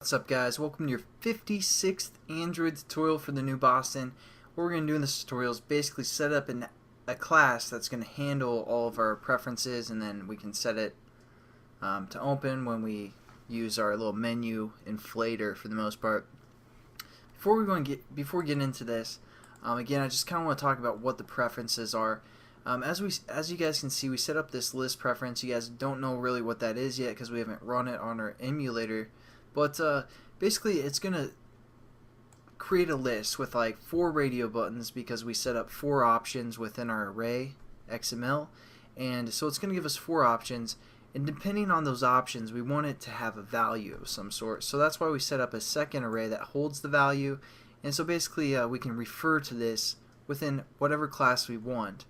What's up, guys? Welcome to your 56th Android tutorial for the new Boston. What we're going to do in this tutorial is basically set up a class that's going to handle all of our preferences, and then we can set it to open when we use our little menu inflator for the most part. Before we get into this, again, I just kind of want to talk about what the preferences are. As you guys can see, we set up this list preference. You guys don't know really what that is yet because we haven't run it on our emulator, but basically it's gonna create a list with like 4 radio buttons because we set up 4 options within our array XML, and so it's gonna give us 4 options, and depending on those options we want it to have a value of some sort. So that's why we set up a second array that holds the value, and so basically we can refer to this within whatever class we want.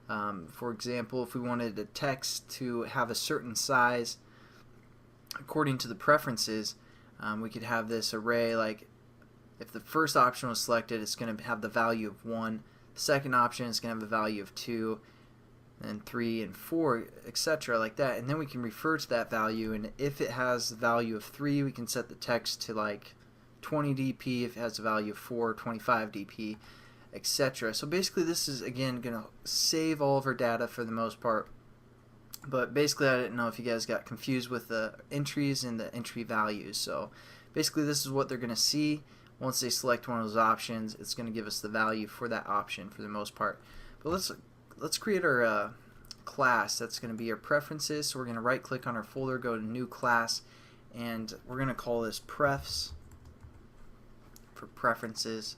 For example, if we wanted a text to have a certain size according to the preferences, we could have this array, like if the first option was selected, it's going to have the value of 1, the second option is going to have a value of 2, and 3 and 4, etc., like that, and then we can refer to that value, and if it has the value of 3, we can set the text to like 20 dp, if it has a value of 4, 25 dp, etc. So basically this is again going to save all of our data for the most part, but basically I didn't know if you guys got confused with the entries and the entry values. So basically this is what they're going to see once they select one of those options. It's going to give us the value for that option for the most part. But let's create our class that's going to be our preferences. So we're going to right click on our folder, go to new class, and we're going to call this prefs for preferences,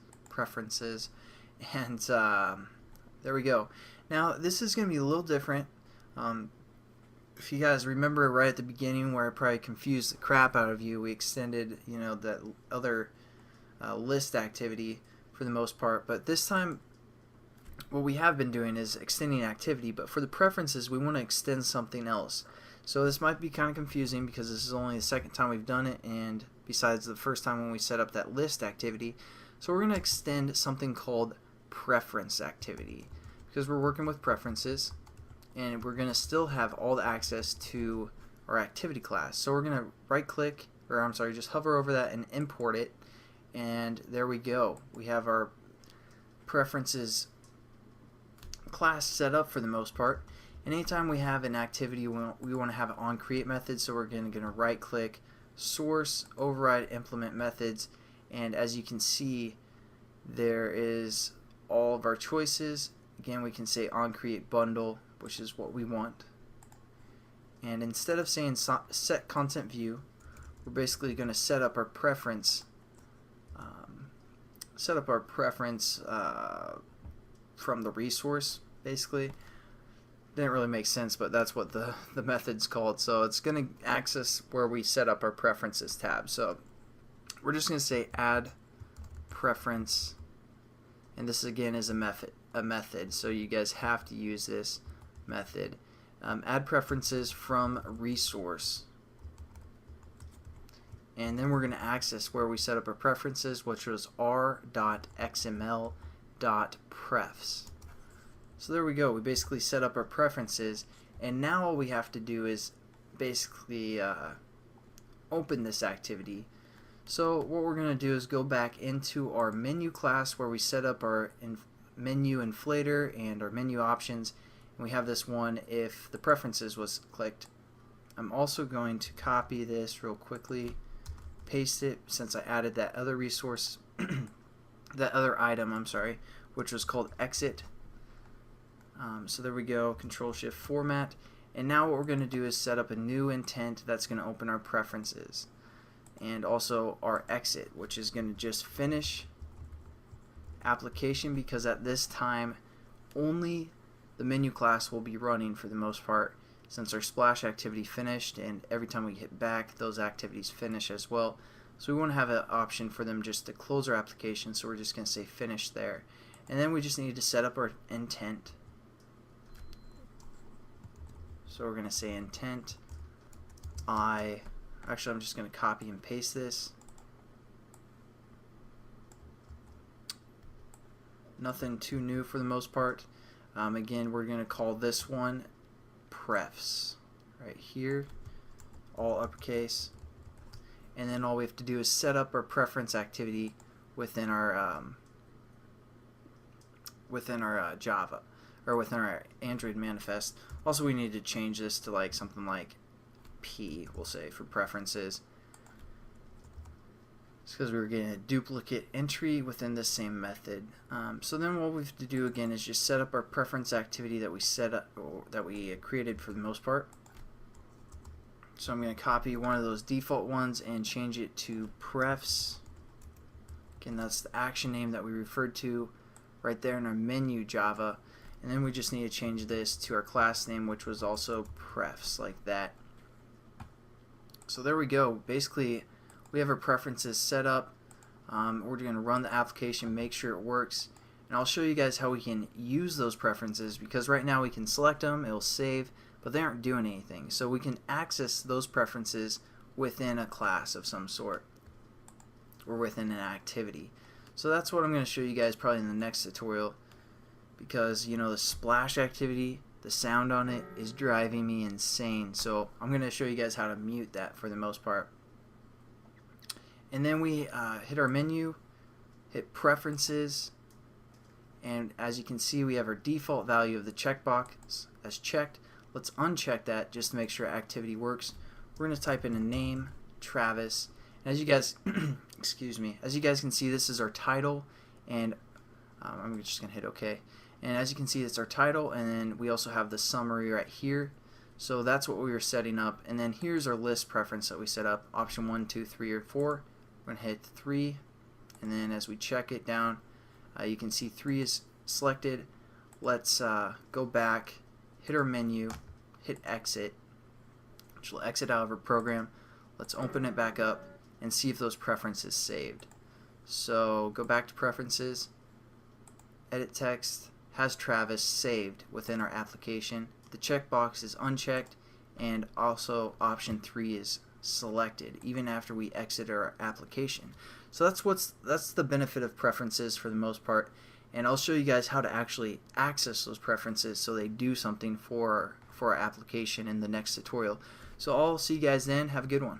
and there we go. Now this is going to be a little different. If you guys remember right at the beginning where I probably confused the crap out of you, we extended that other list activity for the most part, but this time what we have been doing is extending activity, but for the preferences we want to extend something else. So this might be kind of confusing because this is only the second time we've done it, and besides the first time when we set up that list activity. So we're going to extend something called preference activity because we're working with preferences, and we're going to still have all the access to our activity class. So we're going to right click, or I'm sorry, just hover over that and import it, and there we go. We have our preferences class set up for the most part. And anytime we have an activity, we want to have an onCreate method, so we're going to right click, source, override, implement methods, and as you can see there is all of our choices. Again, we can say onCreate bundle, which is what we want, and instead of saying set content view, we're basically going to set up our preference from the resource. Basically didn't really make sense, but that's what the method's called. So it's going to access where we set up our preferences tab. So we're just going to say add preference, and this again is a method, so you guys have to use this method. Add preferences from resource, and then we're going to access where we set up our preferences, which was r.xml.prefs. So there we go. We basically set up our preferences, and now all we have to do is basically open this activity. So what we're going to do is go back into our menu class where we set up our menu inflator and our menu options, and we have this one if the preferences was clicked. I'm also going to copy this real quickly, paste it, since I added that other resource that other item, I'm sorry, which was called exit. So there we go, Control Shift format, and now what we're going to do is set up a new intent that's going to open our preferences, and also our exit, which is going to just finish application, because at this time only the menu class will be running for the most part, since our splash activity finished, and every time we hit back those activities finish as well. So we want to have an option for them just to close our application, so we're just going to say finish there, and then we just need to set up our intent. So we're going to say intent actually I'm just going to copy and paste this. Nothing too new for the most part. Again, we're going to call this one prefs right here, all uppercase, and then all we have to do is set up our preference activity within our Java, or within our Android manifest. Also, we need to change this to like something like P, we'll say, for preferences. It's because we were getting a duplicate entry within the same method. So then what we have to do again is just set up our preference activity that we set up, or that we created for the most part. So I'm going to copy one of those default ones and change it to prefs. Again, that's the action name that we referred to right there in our menu Java. And then we just need to change this to our class name, which was also prefs, like that. So there we go. Basically, we have our preferences set up. We're going to run the application, make sure it works, and I'll show you guys how we can use those preferences, because right now we can select them, it'll save, but they aren't doing anything. So we can access those preferences within a class of some sort, or within an activity. So that's what I'm going to show you guys probably in the next tutorial, because you know, the splash activity, the sound on it is driving me insane. So I'm going to show you guys how to mute that for the most part. And then we hit our menu, hit preferences, and as you can see, we have our default value of the checkbox as checked. Let's uncheck that just to make sure activity works. We're going to type in a name, Travis, and as you guys excuse me, as you guys can see, this is our title, and I'm just going to hit OK. And as you can see, it's our title, and then we also have the summary right here. So that's what we were setting up, and then here's our list preference that we set up, option 1, 2, 3, or 4. We're going to hit 3, and then as we check it down, you can see 3 is selected. Let's go back, hit our menu, hit exit, which will exit out of our program. Let's open it back up and see if those preferences saved. So go back to preferences, edit text, has Travis saved within our application. The checkbox is unchecked, and also option 3 is selected even after we exit our application. So that's the benefit of preferences for the most part, and I'll show you guys how to actually access those preferences so they do something for our application in the next tutorial. So I'll see you guys then. Have a good one.